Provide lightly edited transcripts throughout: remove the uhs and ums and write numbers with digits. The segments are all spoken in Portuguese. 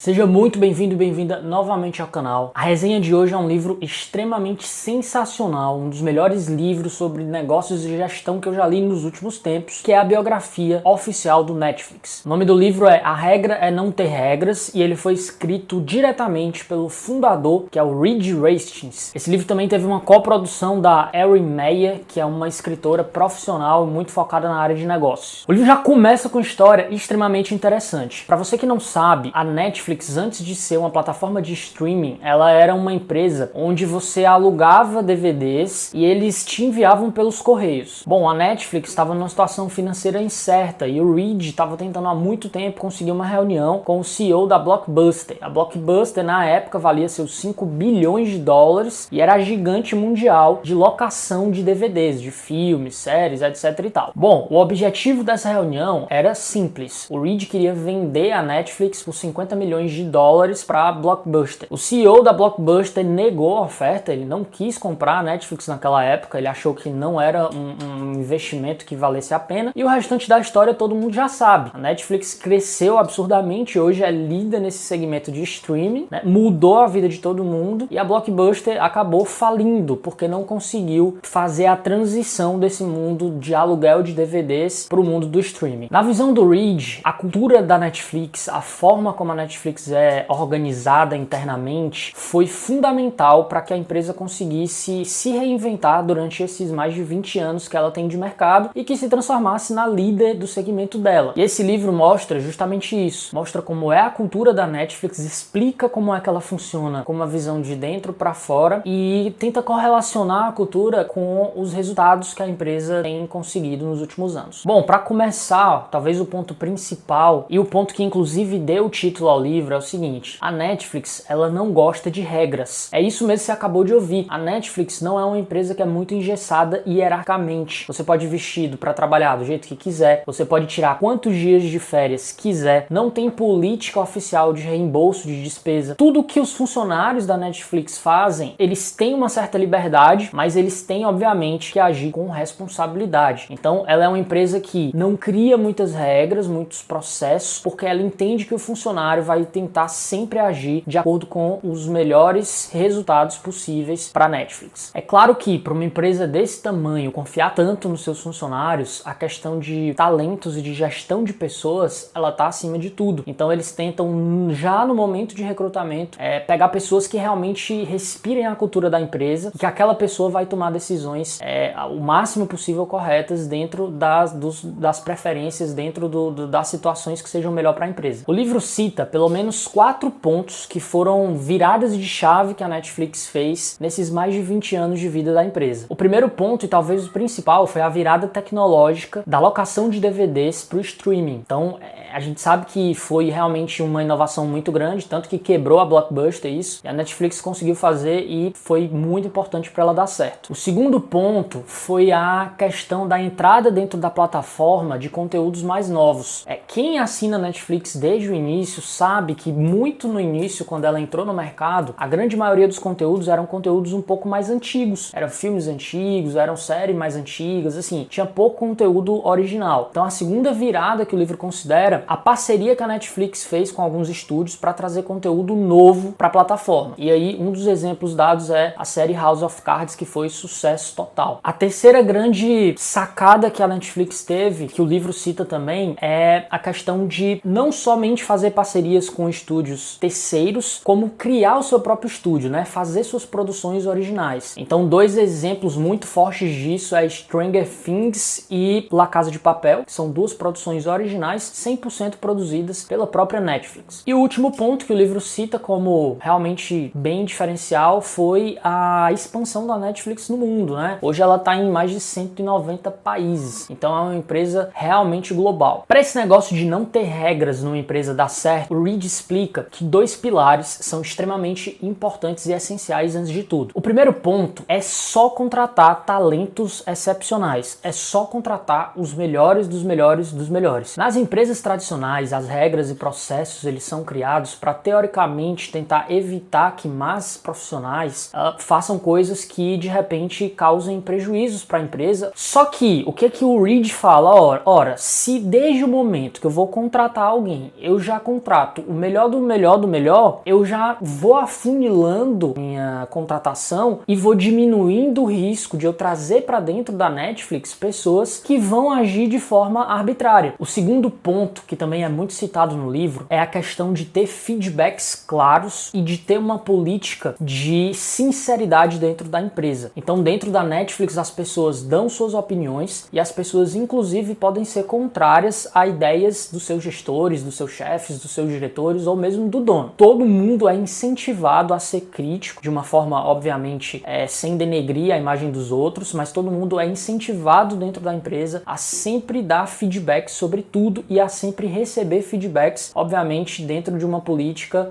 Seja muito bem-vindo e bem-vinda novamente ao canal. A resenha de hoje é um livro extremamente sensacional, um dos melhores livros sobre negócios e gestão que eu já li nos últimos tempos, que é a biografia oficial do Netflix. O nome do livro é A Regra é Não Ter Regras e ele foi escrito diretamente pelo fundador, que é o Reed Hastings. Esse livro também teve uma coprodução da Erin Meyer, que é uma escritora profissional muito focada na área de negócios. O livro já começa com uma história extremamente interessante. Para você que não sabe, a Netflix, antes de ser uma plataforma de streaming, ela era uma empresa onde você alugava DVDs e eles te enviavam pelos correios. Bom, a Netflix estava numa situação financeira incerta e o Reed estava tentando há muito tempo conseguir uma reunião com o CEO da Blockbuster. A Blockbuster, na época, valia seus 5 bilhões de dólares e era a gigante mundial de locação de DVDs, de filmes, séries, etc e tal. Bom, o objetivo dessa reunião era simples. O Reed queria vender a Netflix por 50 milhões de dólares para a Blockbuster. O CEO da Blockbuster negou a oferta, ele não quis comprar a Netflix naquela época, ele achou que não era um investimento que valesse a pena, e o restante da história todo mundo já sabe. A Netflix cresceu absurdamente, hoje é líder nesse segmento de streaming, né? Mudou a vida de todo mundo, e a Blockbuster acabou falindo, porque não conseguiu fazer a transição desse mundo de aluguel de DVDs para o mundo do streaming. Na visão do Reed, a cultura da Netflix, a forma como a Netflix é organizada internamente, foi fundamental para que a empresa conseguisse se reinventar durante esses mais de 20 anos que ela tem de mercado e que se transformasse na líder do segmento dela. E esse livro mostra justamente isso, mostra como é a cultura da Netflix, explica como é que ela funciona, com uma visão de dentro para fora e tenta correlacionar a cultura com os resultados que a empresa tem conseguido nos últimos anos. Bom, para começar, talvez o ponto principal e o ponto que inclusive deu o título ao livro é o seguinte: a Netflix, ela não gosta de regras. É isso mesmo que você acabou de ouvir. A Netflix não é uma empresa que é muito engessada hierarquicamente. Você pode ir vestido para trabalhar do jeito que quiser, você pode tirar quantos dias de férias quiser, não tem política oficial de reembolso de despesa. Tudo que os funcionários da Netflix fazem, eles têm uma certa liberdade, mas eles têm, obviamente, que agir com responsabilidade. Então, ela é uma empresa que não cria muitas regras, muitos processos, porque ela entende que o funcionário vai tentar sempre agir de acordo com os melhores resultados possíveis para a Netflix. É claro que para uma empresa desse tamanho confiar tanto nos seus funcionários, a questão de talentos e de gestão de pessoas, ela está acima de tudo. Então eles tentam já no momento de recrutamento pegar pessoas que realmente respirem a cultura da empresa e que aquela pessoa vai tomar decisões o máximo possível corretas dentro das preferências, dentro das situações que sejam melhor para a empresa. O livro cita pelo menos 4 pontos que foram viradas de chave que a Netflix fez nesses mais de 20 anos de vida da empresa. O primeiro ponto, e talvez o principal, foi a virada tecnológica da locação de DVDs para o streaming. Então, a gente sabe que foi realmente uma inovação muito grande, tanto que quebrou a Blockbuster isso, e a Netflix conseguiu fazer e foi muito importante para ela dar certo. O segundo ponto foi a questão da entrada dentro da plataforma de conteúdos mais novos. Quem assina a Netflix desde o início sabe que muito no início, quando ela entrou no mercado, a grande maioria dos conteúdos eram conteúdos um pouco mais antigos. Eram filmes antigos, eram séries mais antigas, assim, tinha pouco conteúdo original. Então a segunda virada que o livro considera a parceria que a Netflix fez com alguns estúdios para trazer conteúdo novo para a plataforma. E aí um dos exemplos dados é a série House of Cards, que foi sucesso total. A terceira grande sacada que a Netflix teve, que o livro cita também, é a questão de não somente fazer parcerias com estúdios terceiros, como criar o seu próprio estúdio, né? Fazer suas produções originais. Então, 2 exemplos muito fortes disso é Stranger Things e La Casa de Papel, que são 2 produções originais 100% produzidas pela própria Netflix. E o último ponto que o livro cita como realmente bem diferencial foi a expansão da Netflix no mundo, né? Hoje ela está em mais de 190 países. Então, é uma empresa realmente global. Para esse negócio de não ter regras numa empresa dar certo, o Reed explica que 2 pilares são extremamente importantes e essenciais antes de tudo. O primeiro ponto é só contratar talentos excepcionais, é só contratar os melhores dos melhores dos melhores. Nas empresas tradicionais, as regras e processos eles são criados para teoricamente tentar evitar que más profissionais façam coisas que de repente causem prejuízos para a empresa. Só que o que o Reed fala? Ora, se desde o momento que eu vou contratar alguém, eu já contrato o melhor do melhor do melhor, eu já vou afunilando minha contratação e vou diminuindo o risco de eu trazer para dentro da Netflix pessoas que vão agir de forma arbitrária. O segundo ponto, que também é muito citado no livro, é a questão de ter feedbacks claros e de ter uma política de sinceridade dentro da empresa. Então, dentro da Netflix, as pessoas dão suas opiniões e as pessoas, inclusive, podem ser contrárias a ideias dos seus gestores, dos seus chefes, dos seus diretores ou mesmo do dono. Todo mundo é incentivado a ser crítico, de uma forma, obviamente, sem denegrir a imagem dos outros, mas todo mundo é incentivado dentro da empresa a sempre dar feedback sobre tudo e a sempre receber feedbacks, obviamente, dentro de uma política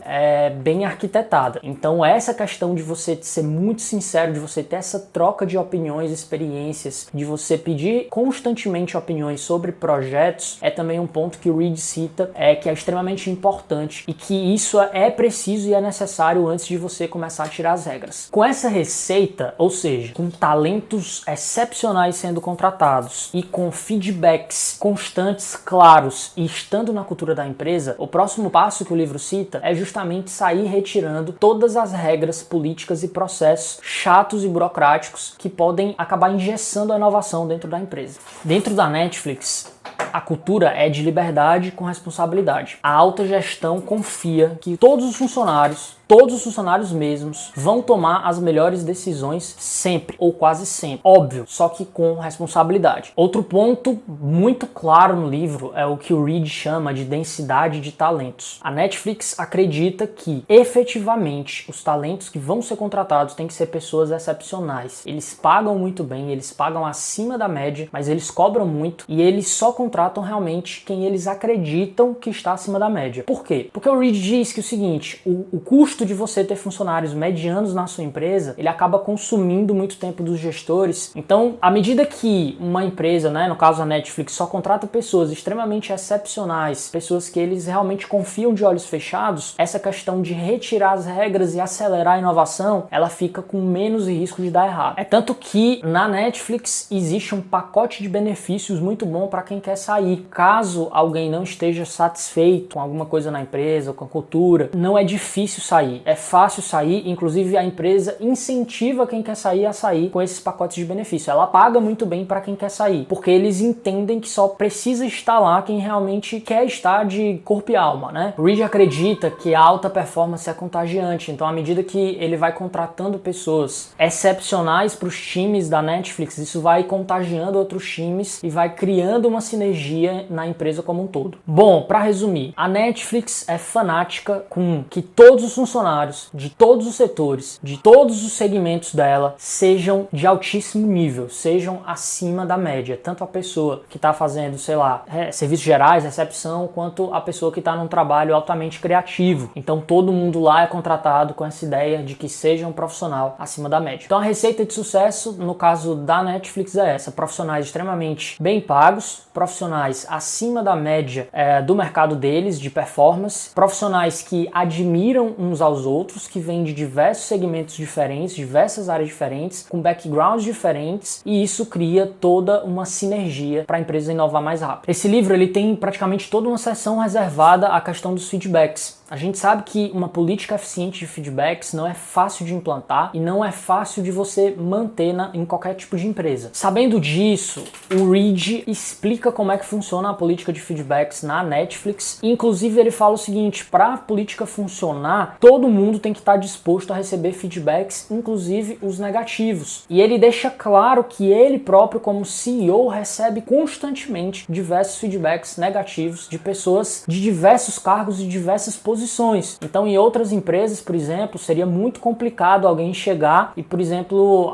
bem arquitetada. Então, essa questão de você ser muito sincero, de você ter essa troca de opiniões, experiências, de você pedir constantemente opiniões sobre projetos, é também um ponto que o Reed cita, que é extremamente importante e que isso é preciso e é necessário antes de você começar a tirar as regras. Com essa receita, ou seja, com talentos excepcionais sendo contratados e com feedbacks constantes, claros e estando na cultura da empresa, o próximo passo que o livro cita é justamente sair retirando todas as regras políticas e processos chatos e burocráticos que podem acabar engessando a inovação dentro da empresa. Dentro da Netflix, a cultura é de liberdade com responsabilidade. A alta gestão confia que todos os funcionários mesmos vão tomar as melhores decisões sempre, ou quase sempre. Óbvio, só que com responsabilidade. Outro ponto muito claro no livro é o que o Reed chama de densidade de talentos. A Netflix acredita que, efetivamente, os talentos que vão ser contratados têm que ser pessoas excepcionais. Eles pagam muito bem, eles pagam acima da média, mas eles cobram muito e eles só contratam realmente quem eles acreditam que está acima da média. Por quê? Porque o Reed diz que o seguinte, o custo de você ter funcionários medianos na sua empresa, ele acaba consumindo muito tempo dos gestores. Então, à medida que uma empresa, no caso a Netflix, só contrata pessoas extremamente excepcionais, pessoas que eles realmente confiam de olhos fechados, essa questão de retirar as regras e acelerar a inovação, ela fica com menos risco de dar errado. É tanto que na Netflix existe um pacote de benefícios muito bom para quem quer sair. Caso alguém não esteja satisfeito com alguma coisa na empresa, com a cultura, não é difícil sair, é fácil sair, inclusive a empresa incentiva quem quer sair a sair com esses pacotes de benefício. Ela paga muito bem para quem quer sair, porque eles entendem que só precisa estar lá quem realmente quer estar de corpo e alma, né? O Reed acredita que a alta performance é contagiante, então à medida que ele vai contratando pessoas excepcionais para os times da Netflix, isso vai contagiando outros times e vai criando uma sinergia na empresa como um todo. Bom, para resumir, a Netflix é fanática com que todos os funcionários de todos os setores, de todos os segmentos dela, sejam de altíssimo nível, sejam acima da média, tanto a pessoa que está fazendo, serviços gerais, recepção, quanto a pessoa que está num trabalho altamente criativo. Então todo mundo lá é contratado com essa ideia de que seja um profissional acima da média. Então a receita de sucesso, no caso da Netflix, é essa: profissionais extremamente bem pagos, profissionais acima da média do mercado deles, de performance, profissionais que admiram uns aos outros, que vêm de diversos segmentos diferentes, diversas áreas diferentes, com backgrounds diferentes, e isso cria toda uma sinergia para a empresa inovar mais rápido. Esse livro ele tem praticamente toda uma seção reservada à questão dos feedbacks. A gente sabe que uma política eficiente de feedbacks não é fácil de implantar e não é fácil de você manter em qualquer tipo de empresa. Sabendo disso, o Reed explica como é que funciona a política de feedbacks na Netflix. Inclusive ele fala o seguinte: para a política funcionar, todo mundo tem que estar disposto a receber feedbacks, inclusive os negativos. E ele deixa claro que ele próprio, como CEO, recebe constantemente diversos feedbacks negativos de pessoas de diversos cargos e diversas posições. Então, em outras empresas, por exemplo, seria muito complicado alguém chegar e, por exemplo,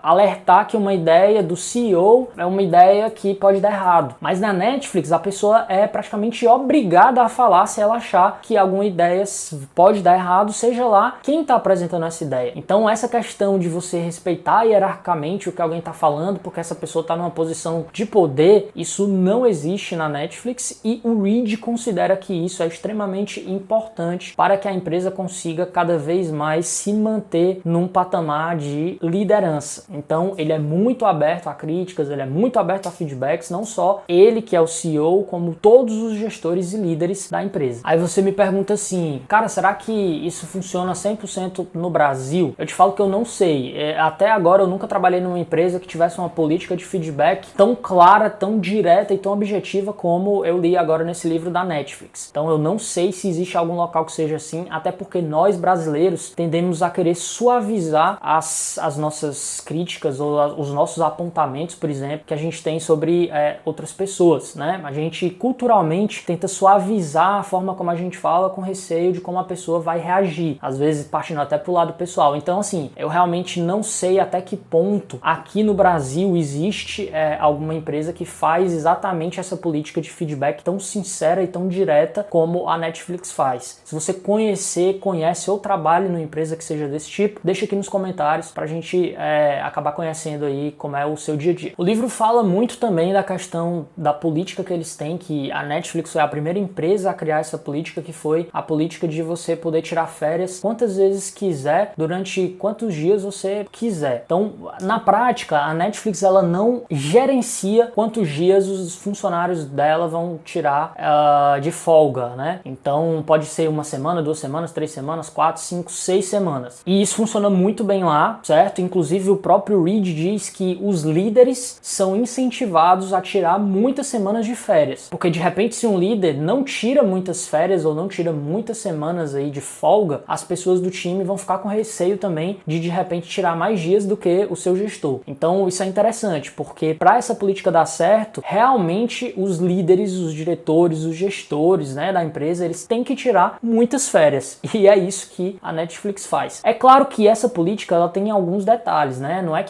alertar que uma ideia do CEO é uma ideia que pode dar errado. Mas na Netflix, a pessoa é praticamente obrigada a falar se ela achar que alguma ideia pode dar errado respeitado, seja lá quem está apresentando essa ideia. Então essa questão de você respeitar hierarquicamente o que alguém está falando, porque essa pessoa está numa posição de poder, isso não existe na Netflix, e o Reed considera que isso é extremamente importante para que a empresa consiga cada vez mais se manter num patamar de liderança. Então ele é muito aberto a críticas, ele é muito aberto a feedbacks, não só ele que é o CEO, como todos os gestores e líderes da empresa. Aí você me pergunta assim, cara, será que isso funciona 100% no Brasil? Eu te falo que eu não sei. Até agora eu nunca trabalhei numa empresa que tivesse uma política de feedback tão clara, tão direta e tão objetiva como eu li agora nesse livro da Netflix. Então eu não sei se existe algum local que seja assim, até porque nós brasileiros tendemos a querer suavizar as nossas críticas ou os nossos apontamentos, por exemplo, que a gente tem sobre outras pessoas, né? A gente culturalmente tenta suavizar a forma como a gente fala com receio de como a pessoa vai reagir, às vezes partindo até pro lado pessoal. Então assim, eu realmente não sei até que ponto aqui no Brasil existe alguma empresa que faz exatamente essa política de feedback tão sincera e tão direta como a Netflix faz. Se você conhece ou trabalha numa empresa que seja desse tipo, deixa aqui nos comentários pra gente acabar conhecendo aí como é o seu dia a dia. O livro fala muito também da questão da política que eles têm, que a Netflix foi a primeira empresa a criar essa política, que foi a política de você poder tirar férias quantas vezes quiser, durante quantos dias você quiser. Então, na prática, a Netflix ela não gerencia quantos dias os funcionários dela vão tirar de folga, né? Então, pode ser uma semana, 2 semanas, 3 semanas, 4, 5, 6 semanas. E isso funciona muito bem lá, certo? Inclusive, o próprio Reed diz que os líderes são incentivados a tirar muitas semanas de férias. Porque, de repente, se um líder não tira muitas férias ou não tira muitas semanas aí de folga, as pessoas do time vão ficar com receio também de repente, tirar mais dias do que o seu gestor. Então, isso é interessante, porque para essa política dar certo, realmente os líderes, os diretores, os gestores, né, da empresa, eles têm que tirar muitas férias. E é isso que a Netflix faz. É claro que essa política, ela tem alguns detalhes, né? Não é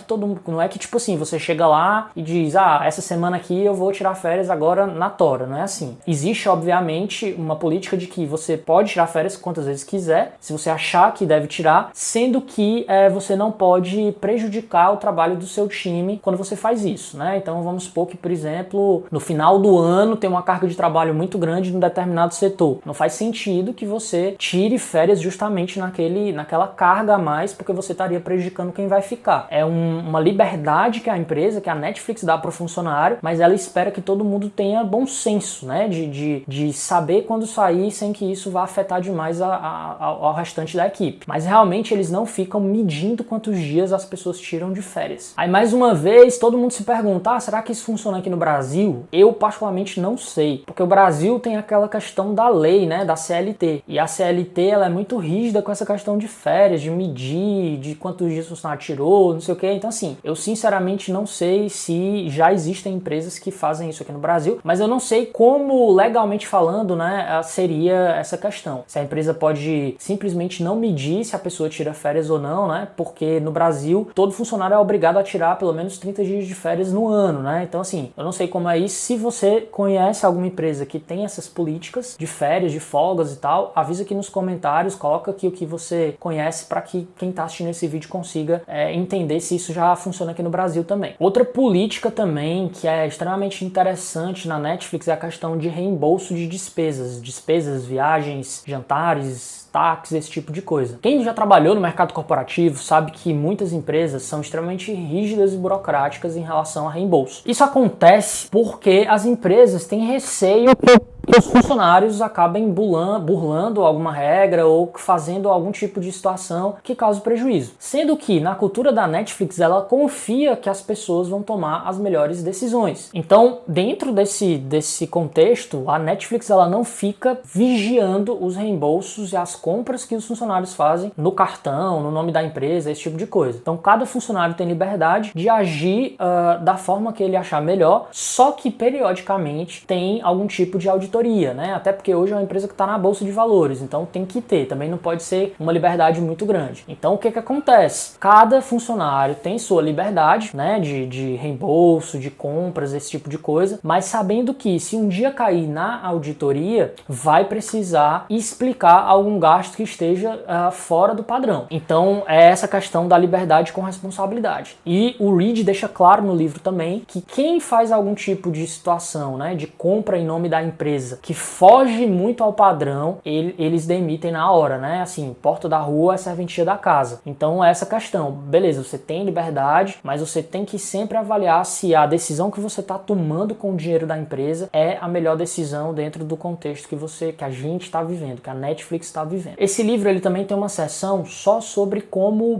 que tipo assim, você chega lá e diz, essa semana aqui eu vou tirar férias agora na tora. Não é assim. Existe, obviamente, uma política de que você pode tirar férias quantas vezes quiser, se você achar que deve tirar, sendo que você não pode prejudicar o trabalho do seu time quando você faz isso, né? Então vamos supor que, por exemplo, no final do ano tem uma carga de trabalho muito grande num determinado setor. Não faz sentido que você tire férias justamente naquela carga a mais, porque você estaria prejudicando quem vai ficar. É uma liberdade que a empresa, que a Netflix dá para o funcionário, mas ela espera que todo mundo tenha bom senso, né? De saber quando sair sem que isso vá afetar demais ao restante da equipe. Mas realmente eles não ficam medindo quantos dias as pessoas tiram de férias. Aí mais uma vez todo mundo se pergunta, será que isso funciona aqui no Brasil? Eu particularmente não sei, porque o Brasil tem aquela questão da lei, né, da CLT, e a CLT ela é muito rígida com essa questão de férias, de medir, de quantos dias o funcionário tirou, não sei o que. Então assim, eu sinceramente não sei se já existem empresas que fazem isso aqui no Brasil, mas eu não sei como legalmente falando, né, seria essa questão. Se a empresa pode simplesmente não medir se a pessoa tira férias ou não, né? Porque no Brasil todo funcionário é obrigado a tirar pelo menos 30 dias de férias no ano, né? Então assim, eu não sei como é isso. Se você conhece alguma empresa que tem essas políticas de férias, de folgas e tal, avisa aqui nos comentários, coloca aqui o que você conhece para que quem tá assistindo esse vídeo consiga entender se isso já funciona aqui no Brasil também. Outra política também que é extremamente interessante na Netflix é a questão de reembolso de despesas, viagens, jantares, táxis, esse tipo de coisa. Quem já trabalhou no mercado corporativo sabe que muitas empresas são extremamente rígidas e burocráticas em relação a reembolso. Isso acontece porque as empresas têm receio que os funcionários acabem burlando alguma regra ou fazendo algum tipo de situação que cause prejuízo. Sendo que na cultura da Netflix ela confia que as pessoas vão tomar as melhores decisões. Então, dentro desse contexto, a Netflix ela não fica vigiando os reembolsos e as compras que os funcionários fazem no cartão, no nome da empresa, esse tipo de coisa. Então, cada funcionário tem liberdade de agir da forma que ele achar melhor, só que periodicamente tem algum tipo de auditoria, né? Até porque hoje é uma empresa que está na bolsa de valores, então tem que ter, também não pode ser uma liberdade muito grande. Então o que acontece? Cada funcionário tem sua liberdade, né, de reembolso, de compras, esse tipo de coisa, mas sabendo que se um dia cair na auditoria, vai precisar explicar algum gasto gasto que esteja fora do padrão. Então é essa questão da liberdade com responsabilidade. E o Reed deixa claro no livro também que quem faz algum tipo de situação, né, de compra em nome da empresa que foge muito ao padrão, eles demitem na hora, né? Assim, porta da rua é serventia da casa. Então é essa questão. Beleza, você tem liberdade, mas você tem que sempre avaliar se a decisão que você está tomando com o dinheiro da empresa é a melhor decisão dentro do contexto que a gente está vivendo, que a Netflix está vivendo. Esse livro ele também tem uma seção só sobre como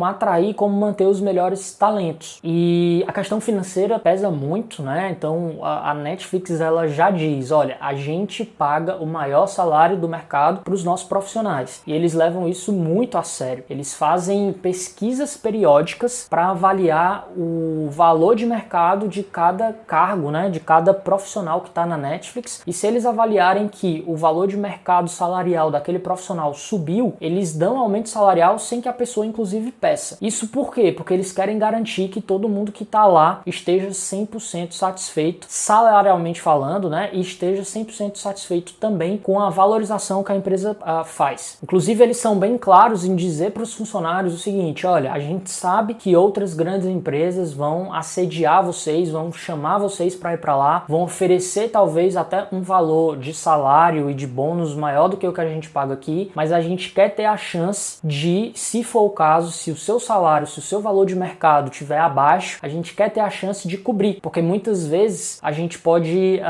atrair, como manter os melhores talentos. E a questão financeira pesa muito, né? Então a Netflix ela já diz, olha, a gente paga o maior salário do mercado para os nossos profissionais. E eles levam isso muito a sério. Eles fazem pesquisas periódicas para avaliar o valor de mercado de cada cargo, né? De cada profissional que está na Netflix. E se eles avaliarem que o valor de mercado salarial daquele profissional subiu, eles dão aumento salarial sem que a pessoa inclusive peça. Isso por quê? Porque eles querem garantir que todo mundo que está lá esteja 100% satisfeito, salarialmente falando, né? E esteja 100% satisfeito também com a valorização que a empresa faz. Inclusive eles são bem claros em dizer para os funcionários o seguinte, olha, a gente sabe que outras grandes empresas vão assediar vocês, vão chamar vocês para ir para lá, vão oferecer talvez até um valor de salário e de bônus maior do que o que a gente paga aqui, mas a gente quer ter a chance de, se for o caso, se o seu salário, se o seu valor de mercado estiver abaixo, a gente quer ter a chance de cobrir, porque muitas vezes a gente pode,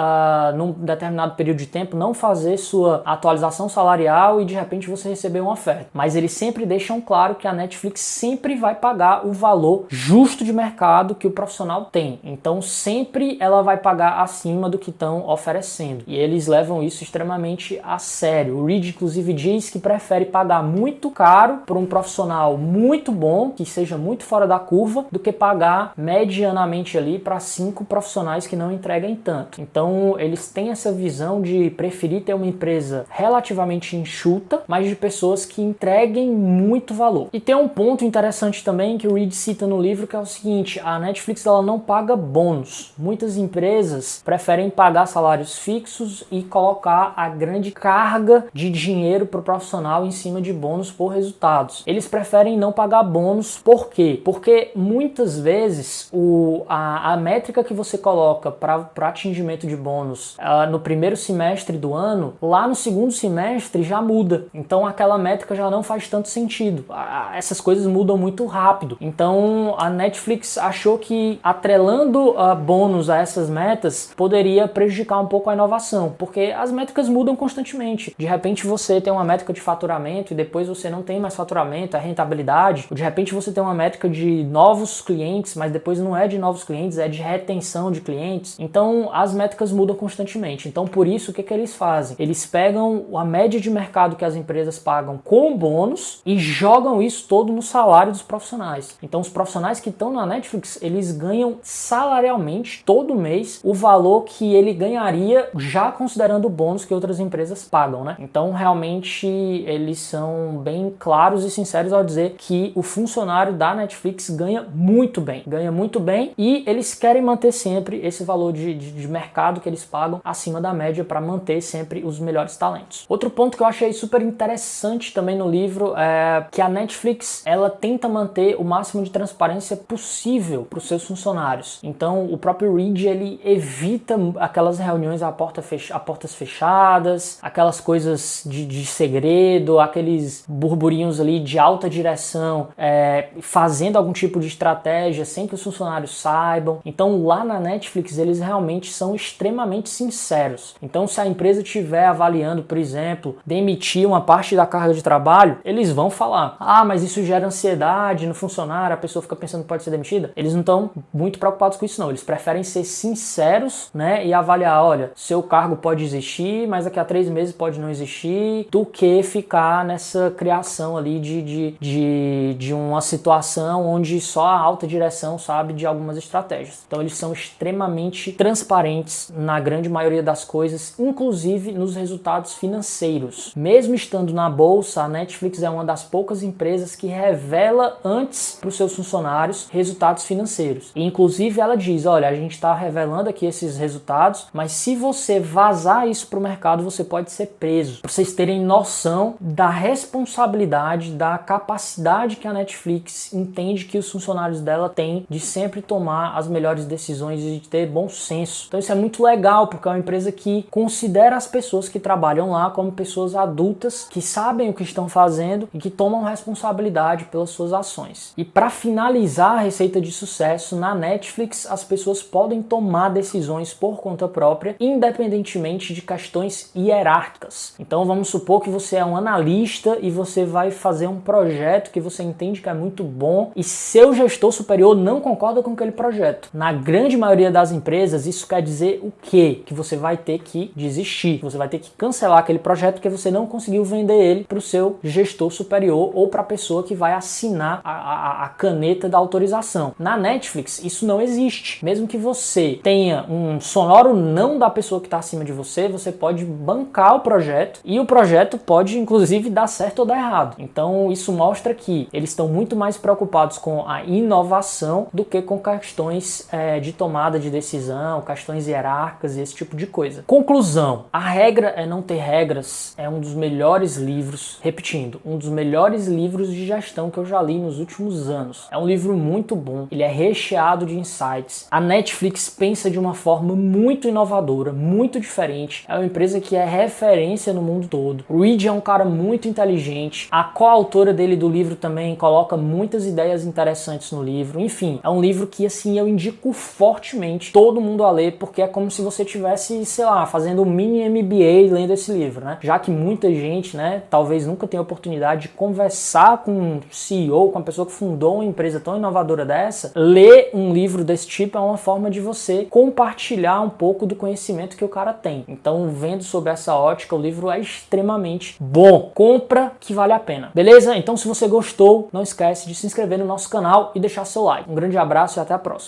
num determinado período de tempo, não fazer sua atualização salarial e de repente você receber uma oferta. Mas eles sempre deixam claro que a Netflix sempre vai pagar o valor justo de mercado que o profissional tem. Então sempre ela vai pagar acima do que estão oferecendo. E eles levam isso extremamente a sério. O Reed inclusive diz que prefere pagar muito caro por um profissional muito bom, que seja muito fora da curva, do que pagar medianamente ali para 5 profissionais que não entreguem tanto. Então eles têm essa visão de preferir ter uma empresa relativamente enxuta, mas de pessoas que entreguem muito valor. E tem um ponto interessante também que o Reed cita no livro, que é o seguinte, a Netflix ela não paga bônus. Muitas empresas preferem pagar salários fixos e colocar a grande carga de dinheiro para o profissional em cima de bônus por resultados. Eles preferem não pagar bônus, por quê? Porque muitas vezes a métrica que você coloca para atingimento de bônus no primeiro semestre do ano, lá no segundo semestre já muda. Então aquela métrica já não faz tanto sentido. Essas coisas mudam muito rápido. Então a Netflix achou que atrelando bônus a essas metas poderia prejudicar um pouco a inovação, porque as métricas mudam constantemente. De repente você tem uma métrica de faturamento e depois você não tem mais faturamento, é rentabilidade. Ou de repente você tem uma métrica de novos clientes, mas depois não é de novos clientes, é de retenção de clientes. Então as métricas mudam constantemente. Então por isso o que eles fazem? Eles pegam a média de mercado que as empresas pagam com bônus e jogam isso todo no salário dos profissionais. Então os profissionais que estão na Netflix, eles ganham salarialmente todo mês o valor que ele ganharia já considerando o bônus que outras empresas pagam, né? Então realmente eles são bem claros e sinceros ao dizer que o funcionário da Netflix ganha muito bem e eles querem manter sempre esse valor de mercado que eles pagam acima da média para manter sempre os melhores talentos. Outro ponto que eu achei super interessante também no livro é que a Netflix ela tenta manter o máximo de transparência possível para os seus funcionários. Então o próprio Reed ele evita aquelas reuniões a portas fechadas, aquelas coisas de segredo, aqueles burburinhos ali de alta direção fazendo algum tipo de estratégia sem que os funcionários saibam. Então lá na Netflix eles realmente são extremamente sinceros. Então se a empresa estiver avaliando, por exemplo, demitir uma parte da carga de trabalho, eles vão falar, mas isso gera ansiedade no funcionário, a pessoa fica pensando que pode ser demitida. Eles não estão muito preocupados com isso não, eles preferem ser sinceros, né, e avaliar, olha, seu cargo pode existir, mas daqui a 3 meses pode não existir, do que ficar nessa criação ali de uma situação onde só a alta direção sabe de algumas estratégias. Então eles são extremamente transparentes na grande maioria das coisas, inclusive nos resultados financeiros. Mesmo estando na bolsa, a Netflix é uma das poucas empresas que revela antes para os seus funcionários resultados financeiros. E inclusive ela diz, olha, a gente está revelando aqui esses resultados, mas se você vazar isso para o mercado, você pode ser preso. Para vocês terem terem noção da responsabilidade, da capacidade que a Netflix entende que os funcionários dela têm de sempre tomar as melhores decisões e de ter bom senso. Então isso é muito legal, porque é uma empresa que considera as pessoas que trabalham lá como pessoas adultas, que sabem o que estão fazendo e que tomam responsabilidade pelas suas ações. E para finalizar a receita de sucesso, na Netflix as pessoas podem tomar decisões por conta própria, independentemente de questões hierárquicas. Então vamos supor que você é um analista e você vai fazer um projeto que você entende que é muito bom e seu gestor superior não concorda com aquele projeto. Na grande maioria das empresas isso quer dizer o quê? Que você vai ter que desistir, você vai ter que cancelar aquele projeto porque você não conseguiu vender ele para o seu gestor superior ou para a pessoa que vai assinar a caneta da autorização. Na Netflix isso não existe. Mesmo que você tenha um sonoro não da pessoa que está acima de você, você pode bancar o projeto e o projeto pode inclusive dar certo ou dar errado. Então isso mostra que eles estão muito mais preocupados com a inovação do que com questões de tomada de decisão, questões hierárquicas e esse tipo de coisa. Conclusão: A Regra é Não Ter Regras é um dos melhores livros, repetindo, um dos melhores livros de gestão que eu já li nos últimos anos. É um livro muito bom, ele é recheado de insights. A Netflix pensa de uma forma muito inovadora, muito diferente. É uma empresa que é referência no mundo todo. O Reed é um cara muito inteligente. A coautora dele do livro também coloca muitas ideias interessantes no livro. Enfim, é um livro que assim eu indico fortemente todo mundo a ler, porque é como se você tivesse, sei lá, fazendo um mini MBA lendo esse livro, né? Já que muita gente, né, talvez nunca tenha a oportunidade de conversar com um CEO, com uma pessoa que fundou uma empresa tão inovadora dessa, ler um livro desse tipo é uma forma de você compartilhar um pouco do conhecimento que o cara tem. Então, vendo sob essa ótica, o livro é extremamente bom. Compra que vale a pena. Beleza? Então, se você gostou, não esquece de se inscrever no nosso canal e deixar seu like. Um grande abraço e até a próxima.